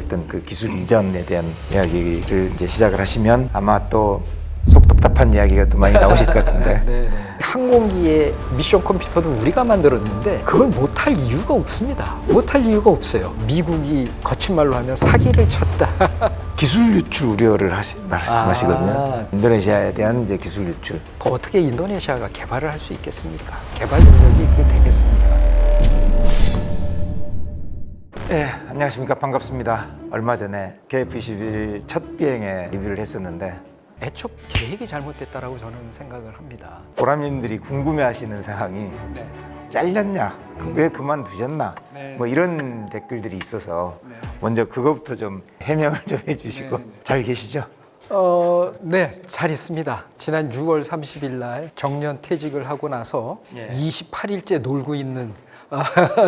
어떤 그 기술 이전에 대한 이야기를 이제 시작을 하시면 아마 또 속 답답한 이야기가 또 많이 나오실 것 같은데. 네네. 항공기의 미션 컴퓨터도 우리가 만들었는데 그걸 못할 이유가 없습니다. 못할 이유가 없어요. 미국이 거친 말로 하면 사기를 쳤다. 기술 유출 우려를 말씀하시거든요. 인도네시아에 대한 이제 기술 유출. 어떻게 인도네시아가 개발을 할 수 있겠습니까? 개발 능력이 그게 되겠습니까? 네, 안녕하십니까. 반갑습니다. 얼마 전에 KF21 첫 비행에 리뷰를 했었는데 애초 계획이 잘못됐다라고 저는 생각을 합니다. 보람님들이 궁금해하시는 사항이 네. 잘렸냐? 왜 그만두셨나? 네. 뭐 이런 댓글들이 있어서 먼저 그거부터 좀 해명을 좀 해주시고. 네. 잘 계시죠? 네, 잘 있습니다. 지난 6월 30일 날 정년 퇴직을 하고 나서 28일째 놀고 있는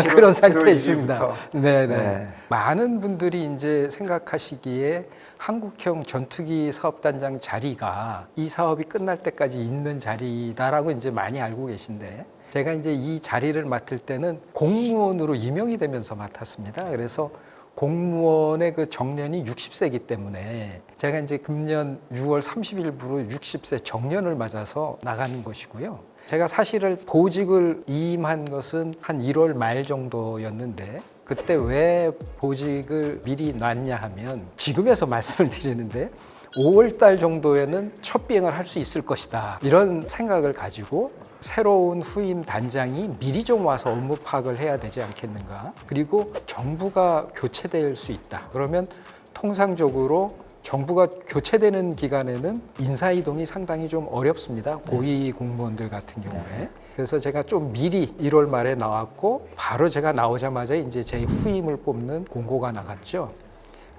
그런 상태에 있습니다. 네. 많은 분들이 이제 생각하시기에 한국형 전투기 사업단장 자리가 이 사업이 끝날 때까지 있는 자리다라고 이제 많이 알고 계신데, 제가 이제 이 자리를 맡을 때는 공무원으로 임용이 되면서 맡았습니다. 그래서 공무원의 그 정년이 60세이기 때문에 제가 이제 금년 6월 30일부로 60세 정년을 맞아서 나가는 것이고요. 제가 사실은 보직을 이임한 것은 한 1월 말 정도였는데, 그때 왜 보직을 미리 놨냐 하면 지금에서 말씀을 드리는데 5월 달 정도에는 첫 비행을 할 수 있을 것이다, 이런 생각을 가지고 새로운 후임 단장이 미리 좀 와서 업무 파악을 해야 되지 않겠는가. 그리고 정부가 교체될 수 있다. 그러면 통상적으로 정부가 교체되는 기간에는 인사이동이 상당히 좀 어렵습니다. 고위 공무원들 같은 경우에. 그래서 제가 좀 미리 1월 말에 나왔고, 바로 제가 나오자마자 이제 제 후임을 뽑는 공고가 나갔죠.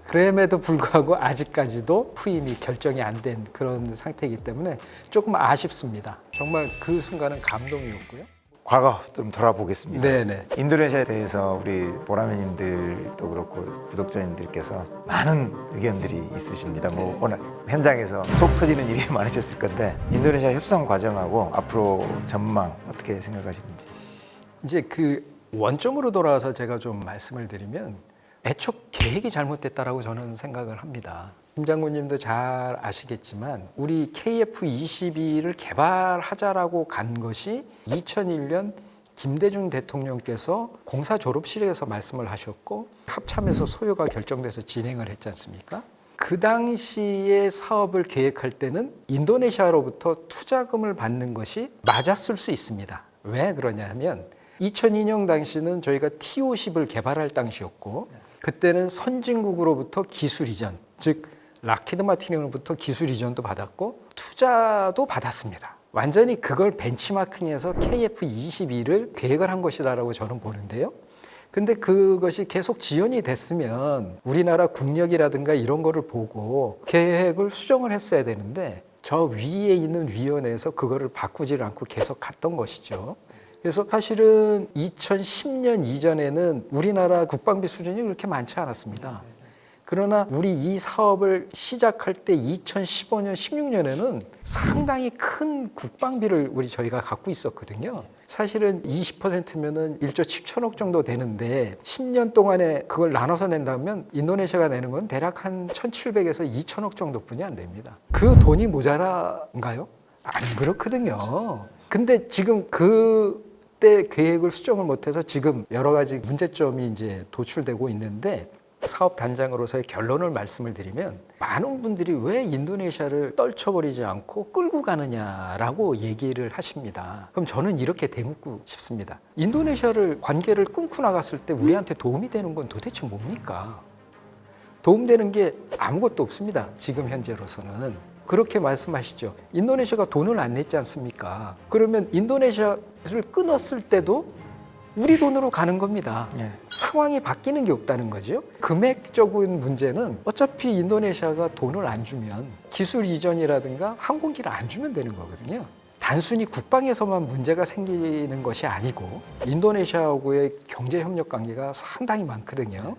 그럼에도 불구하고 아직까지도 후임이 결정이 안 된 그런 상태이기 때문에 조금 아쉽습니다. 정말 그 순간은 감동이었고요. 과거 좀 돌아보겠습니다. 네네. 인도네시아에 대해서 우리 보라매님들도 그렇고 구독자님들께서 많은 의견들이 있으십니다. 뭐 오늘 현장에서 속 터지는 일이 많으셨을 건데, 인도네시아 협상 과정하고 앞으로 전망 어떻게 생각하시는지. 이제 그 원점으로 돌아와서 제가 좀 말씀을 드리면, 애초 계획이 잘못됐다라고 저는 생각을 합니다. 김 장군님도 잘 아시겠지만 우리 KF-22를 개발하자라고 간 것이 2001년 김대중 대통령께서 공사 졸업실에서 말씀을 하셨고, 합참에서 소요가 결정돼서 진행을 했지 않습니까? 그 당시에 사업을 계획할 때는 인도네시아로부터 투자금을 받는 것이 맞았을 수 있습니다. 왜 그러냐 하면 2002년 당시는 저희가 T-50을 개발할 당시였고, 그때는 선진국으로부터 기술 이전, 즉 락히드 마틴으로부터 기술 이전도 받았고 투자도 받았습니다. 완전히 그걸 벤치마킹해서 KF-22를 계획을 한 것이다라고 저는 보는데요. 근데 그것이 계속 지연이 됐으면 우리나라 국력이라든가 이런 거를 보고 계획을 수정을 했어야 되는데, 저 위에 있는 위원회에서 그거를 바꾸지 않고 계속 갔던 것이죠. 그래서 사실은 2010년 이전에는 우리나라 국방비 수준이 그렇게 많지 않았습니다. 그러나 우리 이 사업을 시작할 때 2015년, 16년에는 상당히 큰 국방비를 저희가 갖고 있었거든요. 사실은 20%면은 1조 7천억 정도 되는데 10년 동안에 그걸 나눠서 낸다면 인도네시아가 내는 건 대략 한 1,700에서 2천억 정도뿐이 안 됩니다. 그 돈이 모자란가요? 안 그렇거든요. 근데 지금 그때 계획을 수정을 못해서 지금 여러 가지 문제점이 이제 도출되고 있는데, 사업 단장으로서의 결론을 말씀을 드리면 많은 분들이 왜 인도네시아를 떨쳐버리지 않고 끌고 가느냐라고 얘기를 하십니다. 그럼 저는 이렇게 대묻고 싶습니다. 인도네시아를 관계를 끊고 나갔을 때 우리한테 도움이 되는 건 도대체 뭡니까? 도움되는 게 아무것도 없습니다. 지금 현재로서는. 그렇게 말씀하시죠. 인도네시아가 돈을 안 냈지 않습니까? 그러면 인도네시아를 끊었을 때도 우리 돈으로 가는 겁니다. 상황이 바뀌는 게 없다는 거죠. 금액적인 문제는 어차피 인도네시아가 돈을 안 주면 기술 이전이라든가 항공기를 안 주면 되는 거거든요. 단순히 국방에서만 문제가 생기는 것이 아니고 인도네시아하고의 경제 협력 관계가 상당히 많거든요.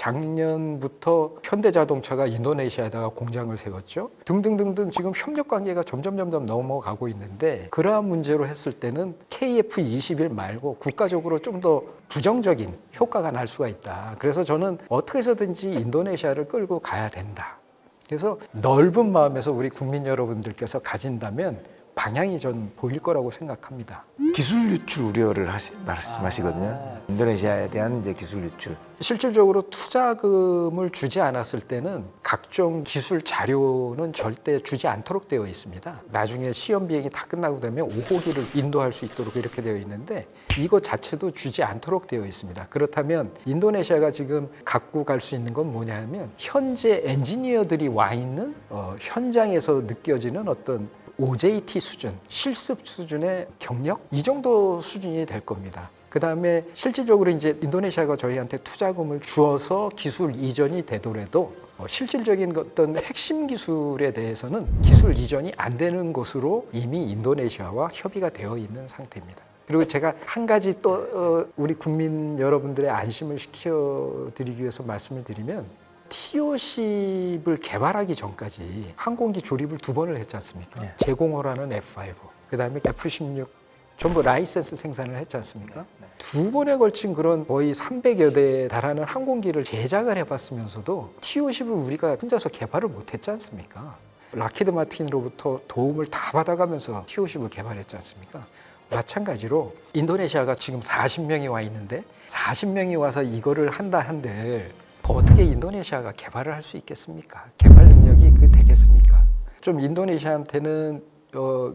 작년부터 현대자동차가 인도네시아에다가 공장을 세웠죠. 등등등등 지금 협력 관계가 점점 넘어가고 있는데 그러한 문제로 했을 때는 KF21 말고 국가적으로 좀 더 부정적인 효과가 날 수가 있다. 그래서 저는 어떻게 해서든지 인도네시아를 끌고 가야 된다. 그래서 넓은 마음에서 우리 국민 여러분들께서 가진다면 방향이 전 보일 거라고 생각합니다. 기술 유출 우려를 말씀하시거든요. 인도네시아에 대한 이제 기술 유출. 실질적으로 투자금을 주지 않았을 때는 각종 기술 자료는 절대 주지 않도록 되어 있습니다. 나중에 시험 비행이 다 끝나고 되면 5호기를 인도할 수 있도록 이렇게 되어 있는데 이것 자체도 주지 않도록 되어 있습니다. 그렇다면 인도네시아가 지금 갖고 갈 수 있는 건 뭐냐면 현재 엔지니어들이 와 있는 현장에서 느껴지는 어떤 OJT 수준, 실습 수준의 경력 이 정도 수준이 될 겁니다. 그 다음에 실질적으로 이제 인도네시아가 저희한테 투자금을 주어서 기술 이전이 되더라도 실질적인 어떤 핵심 기술에 대해서는 기술 이전이 안 되는 것으로 이미 인도네시아와 협의가 되어 있는 상태입니다. 그리고 제가 한 가지 또 우리 국민 여러분들의 안심을 시켜드리기 위해서 말씀을 드리면 T50을 개발하기 전까지 항공기 조립을 2번을 했지 않습니까? 네. 제공허라는 F5, 그 다음에 F16 전부 라이센스 생산을 했지 않습니까? 2번에 걸친 그런 거의 300여 대에 달하는 항공기를 제작을 해봤으면서도 T50을 우리가 혼자서 개발을 못했지 않습니까? 락히드 마틴으로부터 도움을 다 받아가면서 T50을 개발했지 않습니까? 마찬가지로 인도네시아가 지금 40명이 와 있는데 40명이 와서 이거를 한다 한들 어떻게 인도네시아가 개발을 할 수 있겠습니까? 개발 능력이 되겠습니까? 좀 인도네시아한테는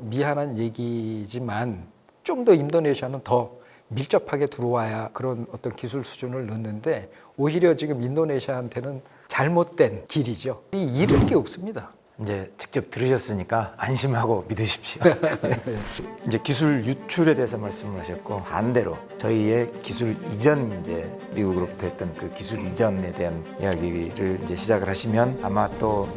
미안한 얘기지만 좀 더 인도네시아는 더 밀접하게 들어와야 그런 어떤 기술 수준을 넣는데 오히려 지금 인도네시아한테는 잘못된 길이죠. 잃을 게 없습니다. 이제 직접 들으셨으니까 안심하고 믿으십시오. 이제 기술 유출에 대해서 말씀을 하셨고 반대로 저희의 기술 이전 이제 미국으로부터 했던 그 기술 이전에 대한 이야기를 이제 시작을 하시면 아마 또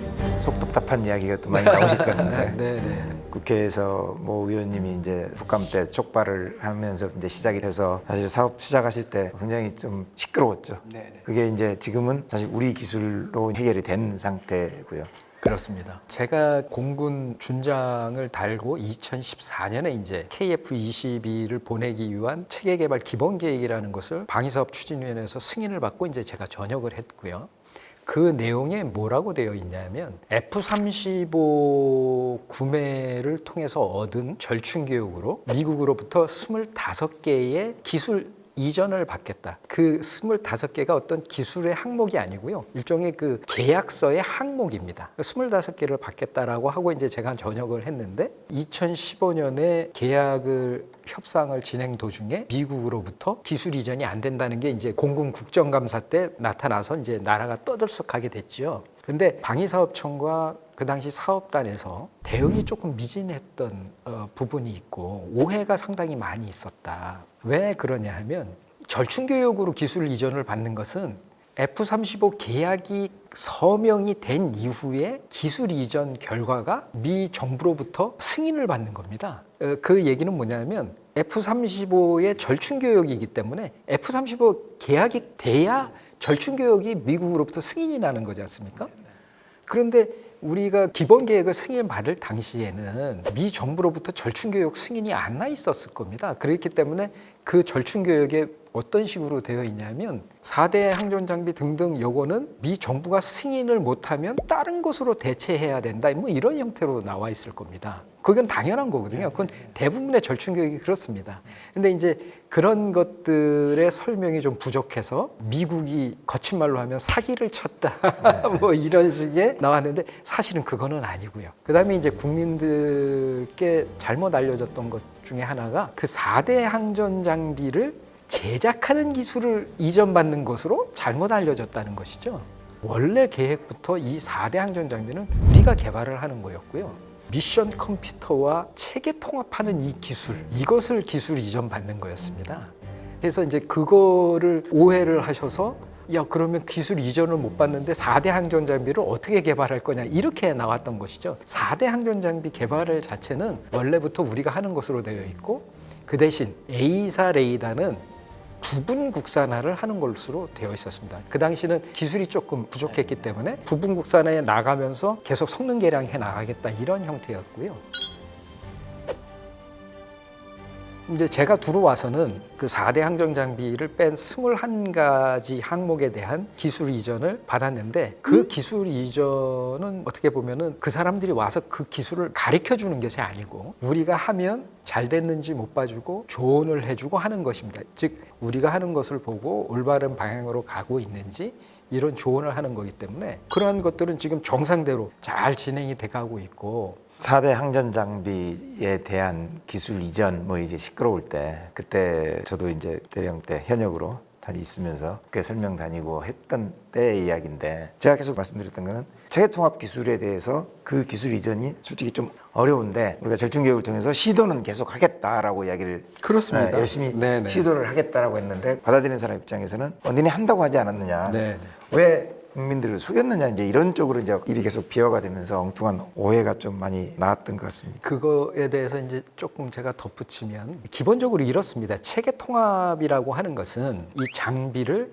속 답답한 이야기가 또 많이 나오실 건데 네. 국회에서 모 의원님이 이제 국감 때 촉발을 하면서 이제 시작이 돼서 사실 사업 시작하실 때 굉장히 좀 시끄러웠죠. 네네. 그게 이제 지금은 사실 우리 기술로 해결이 된 상태고요. 그렇습니다. 제가 공군 준장을 달고 2014년에 이제 KF-22를 보내기 위한 체계개발 기본계획이라는 것을 방위사업추진위원회에서 승인을 받고 이제 제가 전역을 했고요. 그 내용에 뭐라고 되어 있냐면 F-35 구매를 통해서 얻은 절충교육으로 미국으로부터 25개의 기술 이전을 받겠다. 그 25개가 어떤 기술의 항목이 아니고요. 일종의 그 계약서의 항목입니다. 25개를 받겠다라고 하고 이제 제가 전역을 했는데 2015년에 협상을 진행 도중에 미국으로부터 기술 이전이 안 된다는 게 이제 공군 국정감사 때 나타나서 이제 나라가 떠들썩하게 됐지요. 근데 방위사업청과 그 당시 사업단에서 대응이 조금 미진했던 부분이 있고 오해가 상당히 많이 있었다. 왜 그러냐 하면 절충교육으로 기술 이전을 받는 것은 F-35 계약이 서명이 된 이후에 기술 이전 결과가 미 정부로부터 승인을 받는 겁니다. 그 얘기는 뭐냐면 F-35의 절충교육이기 때문에 F-35 계약이 돼야 절충교육이 미국으로부터 승인이 나는 거지 않습니까? 그런데 우리가 기본계획을 승인받을 당시에는 미 정부로부터 절충교육 승인이 안 나 있었을 겁니다. 그렇기 때문에 그 절충교육에 어떤 식으로 되어 있냐면 4대 항전장비 등등 요거는 미 정부가 승인을 못하면 다른 것으로 대체해야 된다. 뭐 이런 형태로 나와 있을 겁니다. 그건 당연한 거거든요. 그건 대부분의 절충교육이 그렇습니다. 근데 이제 그런 것들의 설명이 좀 부족해서 미국이 거친 말로 하면 사기를 쳤다. 뭐 이런 식의 나왔는데 사실은 그거는 아니고요. 그 다음에 이제 국민들께 잘못 알려졌던 것 중에 하나가 그 4대 항전 장비를 제작하는 기술을 이전받는 것으로 잘못 알려졌다는 것이죠. 원래 계획부터 이 4대 항전 장비는 우리가 개발을 하는 거였고요. 미션 컴퓨터와 체계 통합하는 이 기술, 이것을 기술 이전받는 거였습니다. 그래서 이제 그거를 오해를 하셔서 야 그러면 기술 이전을 못 받는데 4대 항전 장비를 어떻게 개발할 거냐 이렇게 나왔던 것이죠. 4대 항전 장비 개발 자체는 원래부터 우리가 하는 것으로 되어 있고 그 대신 A사 레이더는 부분 국산화를 하는 것으로 되어 있었습니다. 그 당시는 기술이 조금 부족했기 때문에 부분 국산화에 나가면서 계속 성능 개량해 나가겠다 이런 형태였고요. 이제 제가 들어와서는 그 4대 항전 장비를 뺀 21가지 항목에 대한 기술 이전을 받았는데 그 기술 이전은 어떻게 보면은 그 사람들이 와서 그 기술을 가르쳐 주는 것이 아니고 우리가 하면 잘 됐는지 못 봐주고 조언을 해주고 하는 것입니다. 즉 우리가 하는 것을 보고 올바른 방향으로 가고 있는지 이런 조언을 하는 거기 때문에 그러한 것들은 지금 정상대로 잘 진행이 돼가고 있고 4대 항전 장비에 대한 기술 이전 뭐 이제 시끄러울 때 그때 저도 이제 대령 때 현역으로 있으면서 꽤 설명 다니고 했던 때의 이야기인데 제가 계속 말씀드렸던 거는 체계 통합 기술에 대해서 그 기술 이전이 솔직히 좀 어려운데 우리가 절충 교육을 통해서 시도는 계속 하겠다라고 이야기를 그렇습니다. 열심히 네네. 시도를 하겠다라고 했는데 받아들이는 사람 입장에서는 니네 한다고 하지 않았느냐 네. 왜 국민들을 속였느냐 이제 이런 쪽으로 이제 일이 계속 비화가 되면서 엉뚱한 오해가 좀 많이 나왔던 것 같습니다. 그거에 대해서 이제 조금 제가 덧붙이면 기본적으로 이렇습니다. 체계 통합이라고 하는 것은 이 장비를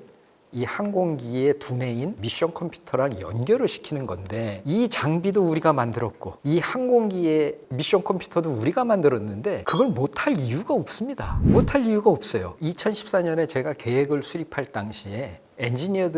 이 항공기의 두뇌인 미션 컴퓨터랑 연결을 시키는 건데 이 장비도 우리가 만들었고 이 항공기의 미션 컴퓨터도 우리가 만들었는데 그걸 못할 이유가 없습니다. 못할 이유가 없어요. 2014년에 제가 계획을 수립할 당시에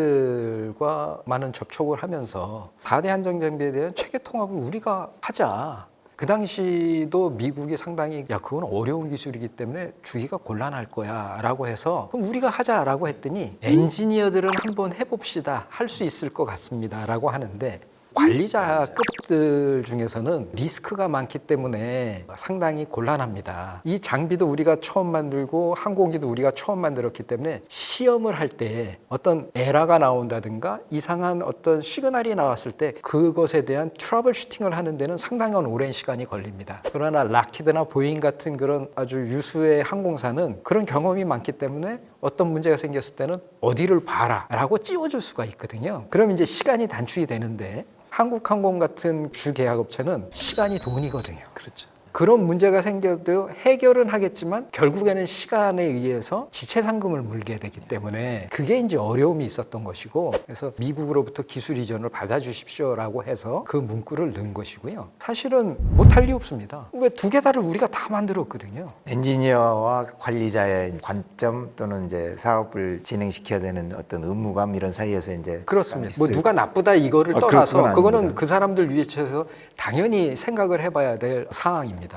엔지니어들과 많은 접촉을 하면서 4대 항전 장비에 대한 체계 통합을 우리가 하자. 그 당시도 미국이 상당히 야 그건 어려운 기술이기 때문에 주기가 곤란할 거야 라고 해서 그럼 우리가 하자라고 했더니 엔지니어들은 한번 해봅시다. 할 수 있을 것 같습니다 라고 하는데 관리자급들 중에서는 리스크가 많기 때문에 상당히 곤란합니다. 이 장비도 우리가 처음 만들고 항공기도 우리가 처음 만들었기 때문에 시험을 할 때 어떤 에러가 나온다든가 이상한 어떤 시그널이 나왔을 때 그것에 대한 트러블 슈팅을 하는 데는 상당한 오랜 시간이 걸립니다. 그러나 락히드나 보잉 같은 그런 아주 유수의 항공사는 그런 경험이 많기 때문에 어떤 문제가 생겼을 때는 어디를 봐라 라고 찌워줄 수가 있거든요. 그럼 이제 시간이 단축이 되는데 한국항공 같은 주계약업체는 시간이 돈이거든요. 그렇죠. 그런 문제가 생겨도 해결은 하겠지만 결국에는 시간에 의해서 지체 상금을 물게 되기 때문에 그게 이제 어려움이 있었던 것이고 그래서 미국으로부터 기술 이전을 받아주십시오라고 해서 그 문구를 넣은 것이고요. 사실은 못할 리 없습니다. 왜 두 개 다를 우리가 다 만들었거든요. 엔지니어와 관리자의 관점 또는 이제 사업을 진행시켜야 되는 어떤 의무감 이런 사이에서 이제 그렇습니다. 뭐 누가 나쁘다 이거를 떠나서 그건 그거는 아닙니다. 그 사람들 위해서 당연히 생각을 해봐야 될 사항입니다.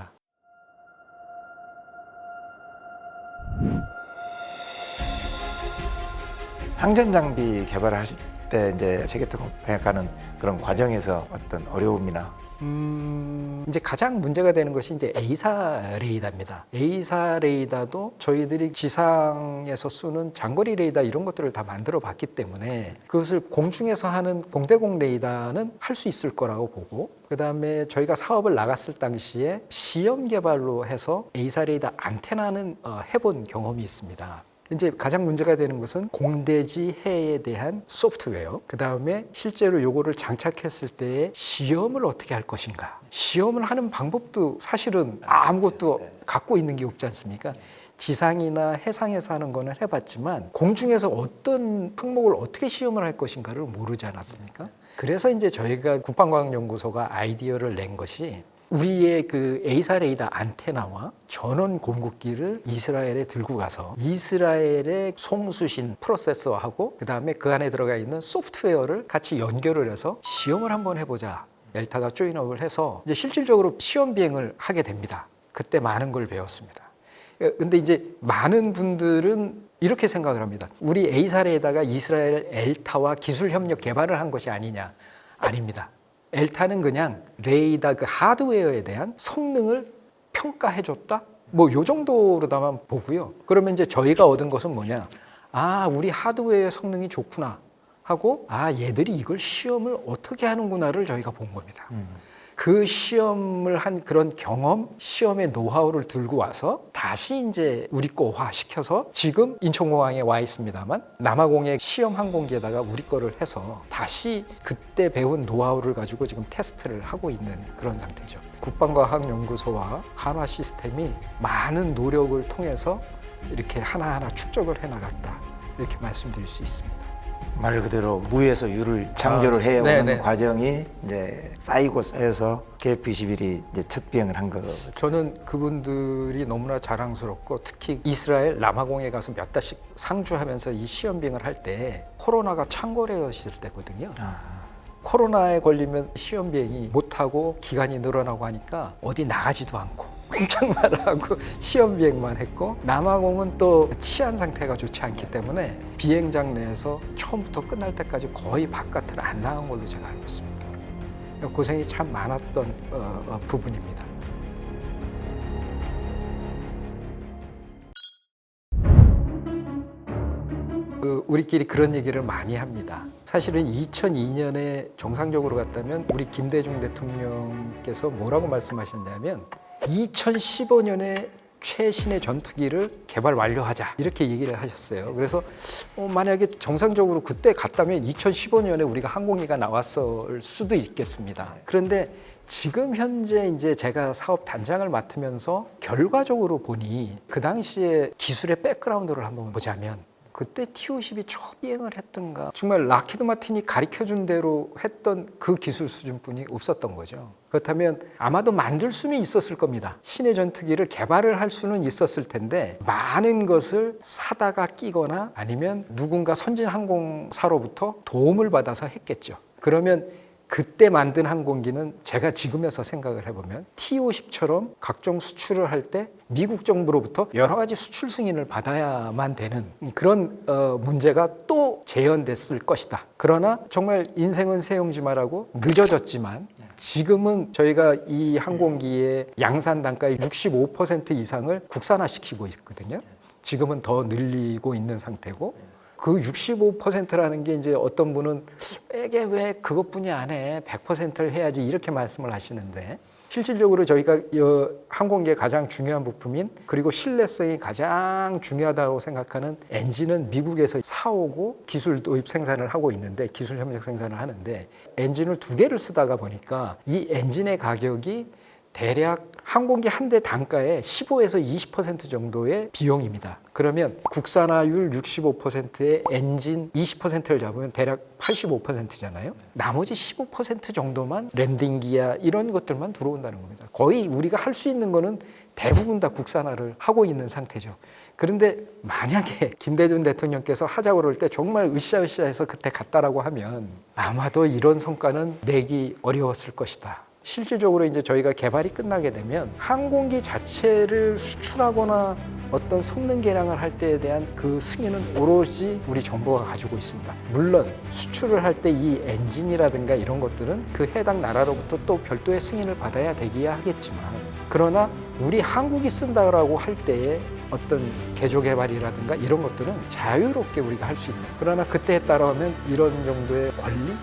항전 장비 개발을 하실 때 이제 체계 통합해가는 그런 과정에서 어떤 어려움이나 이제 가장 문제가 되는 것이 이제 A사 레이더입니다. A사 레이더도 저희들이 지상에서 쓰는 장거리 레이더 이런 것들을 다 만들어 봤기 때문에 그것을 공중에서 하는 공대공 레이더는 할 수 있을 거라고 보고 그다음에 저희가 사업을 나갔을 당시에 시험 개발로 해서 A사 레이더 안테나는 해본 경험이 있습니다. 이제 가장 문제가 되는 것은 공대지 해에 대한 소프트웨어, 그 다음에 실제로 요거를 장착했을 때의 시험을 어떻게 할 것인가. 시험을 하는 방법도 사실은 아무것도 갖고 있는 게 없지 않습니까? 지상이나 해상에서 하는 거는 해봤지만 공중에서 어떤 항목을 어떻게 시험을 할 것인가를 모르지 않았습니까? 그래서 이제 저희가 국방과학연구소가 아이디어를 낸 것이 우리의 그 A사 레이더 안테나와 전원 공급기를 이스라엘에 들고 가서 이스라엘의 송수신 프로세서하고 그다음에 그 안에 들어가 있는 소프트웨어를 같이 연결을 해서 시험을 한번 해보자. 엘타가 조인업을 해서 이제 실질적으로 시험 비행을 하게 됩니다. 그때 많은 걸 배웠습니다. 근데 이제 많은 분들은 이렇게 생각을 합니다. 우리 A사 레이더가 이스라엘 엘타와 기술 협력 개발을 한 것이 아니냐. 아닙니다. 엘타는 그냥 레이더 그 하드웨어에 대한 성능을 평가해줬다? 뭐 요 정도로다만 보고요. 그러면 이제 저희가 얻은 것은 뭐냐? 아, 우리 하드웨어의 성능이 좋구나 하고 아, 얘들이 이걸 시험을 어떻게 하는구나를 저희가 본 겁니다. 그 시험을 한 그런 경험, 시험의 노하우를 들고 와서 다시 이제 우리 거화 시켜서 지금 인천공항에 와 있습니다만 남아공의 시험 항공기에다가 우리 거를 해서 다시 그때 배운 노하우를 가지고 지금 테스트를 하고 있는 그런 상태죠. 국방과학연구소와 한화 시스템이 많은 노력을 통해서 이렇게 하나하나 축적을 해나갔다 이렇게 말씀드릴 수 있습니다. 말 그대로 무에서 유를 창조를 해오는 네네. 과정이 이제 쌓이고 쌓여서 KF21이 이제 첫 비행을 한 거죠. 저는 그분들이 너무나 자랑스럽고 특히 이스라엘 남아공에 가서 몇 달씩 상주하면서 이 시험 비행을 할 때 코로나가 창궐했을 때거든요. 코로나에 걸리면 시험 비행이 못하고 기간이 늘어나고 하니까 어디 나가지도 않고 꼼짝만 하고 시험 비행만 했고 남아공은 또 치안 상태가 좋지 않기 때문에 비행장 내에서 처음부터 끝날 때까지 거의 바깥을 안 나간 걸로 제가 알고 있습니다. 고생이 참 많았던 부분입니다. 우리끼리 그런 얘기를 많이 합니다. 사실은 2002년에 정상적으로 갔다면 우리 김대중 대통령께서 뭐라고 말씀하셨냐면 2015년에 최신의 전투기를 개발 완료하자 이렇게 얘기를 하셨어요. 그래서 만약에 정상적으로 그때 갔다면 2015년에 우리가 항공기가 나왔을 수도 있겠습니다. 그런데 지금 현재 이제 제가 사업 단장을 맡으면서 결과적으로 보니 그 당시에 기술의 백그라운드를 한번 보자면 그때 T-50이 첫 비행을 했던가 정말 락히드 마틴이 가르쳐준 대로 했던 그 기술 수준뿐이 없었던 거죠. 그렇다면 아마도 만들 수는 있었을 겁니다. 신의 전투기를 개발을 할 수는 있었을 텐데 많은 것을 사다가 끼거나 아니면 누군가 선진 항공사로부터 도움을 받아서 했겠죠. 그러면 그때 만든 항공기는 제가 지금에서 생각을 해보면 T-50처럼 각종 수출을 할 때 미국 정부로부터 여러 가지 수출 승인을 받아야만 되는 그런 문제가 또 재현됐을 것이다. 그러나 정말 인생은 세용지마라고 늦어졌지만 지금은 저희가 이 항공기의 양산 단가의 65% 이상을 국산화시키고 있거든요. 지금은 더 늘리고 있는 상태고 그 65%라는 게 이제 어떤 분은 이게 왜 그것뿐이 안 해? 100%를 해야지 이렇게 말씀을 하시는데 실질적으로 저희가 항공기의 가장 중요한 부품인 그리고 신뢰성이 가장 중요하다고 생각하는 엔진은 미국에서 사오고 기술 도입 생산을 하고 있는데 기술 협력 생산을 하는데 엔진을 2개를 쓰다가 보니까 이 엔진의 가격이 대략 항공기 한 대 단가의 15에서 20% 정도의 비용입니다. 그러면 국산화율 65%의 엔진 20%를 잡으면 대략 85%잖아요. 나머지 15% 정도만 랜딩기야 이런 것들만 들어온다는 겁니다. 거의 우리가 할 수 있는 거는 대부분 다 국산화를 하고 있는 상태죠. 그런데 만약에 김대중 대통령께서 하자고 그럴 때 정말 으쌰으쌰해서 그때 갔다라고 하면 아마도 이런 성과는 내기 어려웠을 것이다. 실질적으로 이제 저희가 개발이 끝나게 되면 항공기 자체를 수출하거나 어떤 성능 개량을 할 때에 대한 그 승인은 오로지 우리 정부가 가지고 있습니다. 물론 수출을 할 때 이 엔진이라든가 이런 것들은 그 해당 나라로부터 또 별도의 승인을 받아야 되기야 하겠지만 그러나 우리 한국이 쓴다라고 할 때의 어떤 개조 개발이라든가 이런 것들은 자유롭게 우리가 할 수 있는 그러나 그때에 따라오면 이런 정도의 권리,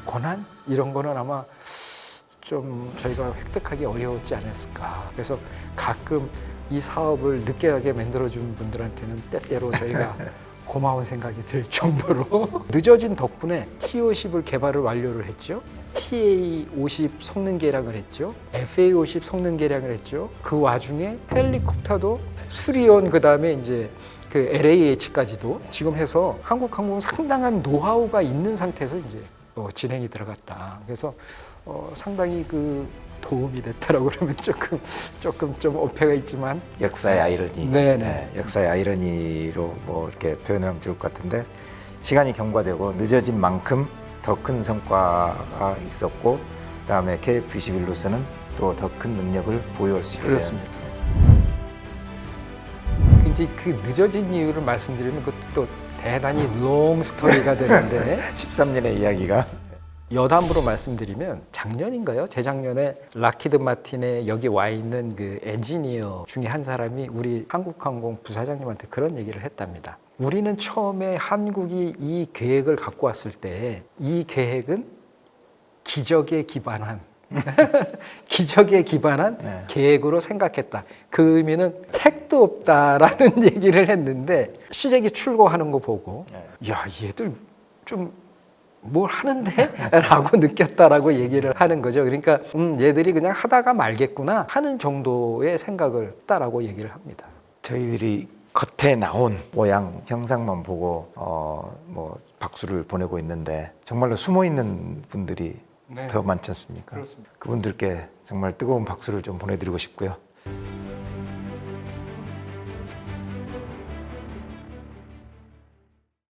권한 이런 거는 아마 좀 저희가 획득하기 어려웠지 않았을까. 그래서 가끔 이 사업을 늦게 하게 만들어준 분들한테는 때때로 저희가 고마운 생각이 들 정도로 늦어진 덕분에 T-50을 개발을 완료를 했죠. TA-50 성능 개량을 했죠. FA-50 성능 개량을 했죠. 그 와중에 헬리콥터도 수리온 그다음에 이제 그 LAH까지도 지금 해서 한국항공은 상당한 노하우가 있는 상태에서 이제 진행이 들어갔다. 그래서 상당히 그 도움이 됐다라고 그러면 조금 좀 어폐가 있지만 역사의 아이러니. 네네. 네, 역사의 아이러니로 뭐 이렇게 표현을 하면 좋을 것 같은데 시간이 경과되고 늦어진 만큼 더 큰 성과가 있었고 그다음에 KF21로서는 또 더 큰 능력을 보유할 수 있게 그렇습니다. 이제 그 늦어진 이유를 말씀드리면 그것도 또 대단히 롱 스토리가 되는데 13년의 이야기가 여담으로 말씀드리면 작년인가요? 재작년에 락히드 마틴에 여기 와 있는 그 엔지니어 중에 한 사람이 우리 한국항공 부사장님한테 그런 얘기를 했답니다. 우리는 처음에 한국이 이 계획을 갖고 왔을 때 이 계획은 기적에 기반한 기적에 기반한 네. 계획으로 생각했다. 그 의미는 택도 없다라는 얘기를 했는데 시제기 출고하는 거 보고 야 얘들 좀 뭘 하는데? 라고 느꼈다라고 얘기를 하는 거죠. 그러니까 얘들이 그냥 하다가 말겠구나 하는 정도의 생각을 했다라고 얘기를 합니다. 저희들이 겉에 나온 모양 형상만 보고 뭐 박수를 보내고 있는데 정말로 숨어 있는 분들이 네. 더 많지 않습니까? 그렇습니다. 그분들께 정말 뜨거운 박수를 좀 보내드리고 싶고요.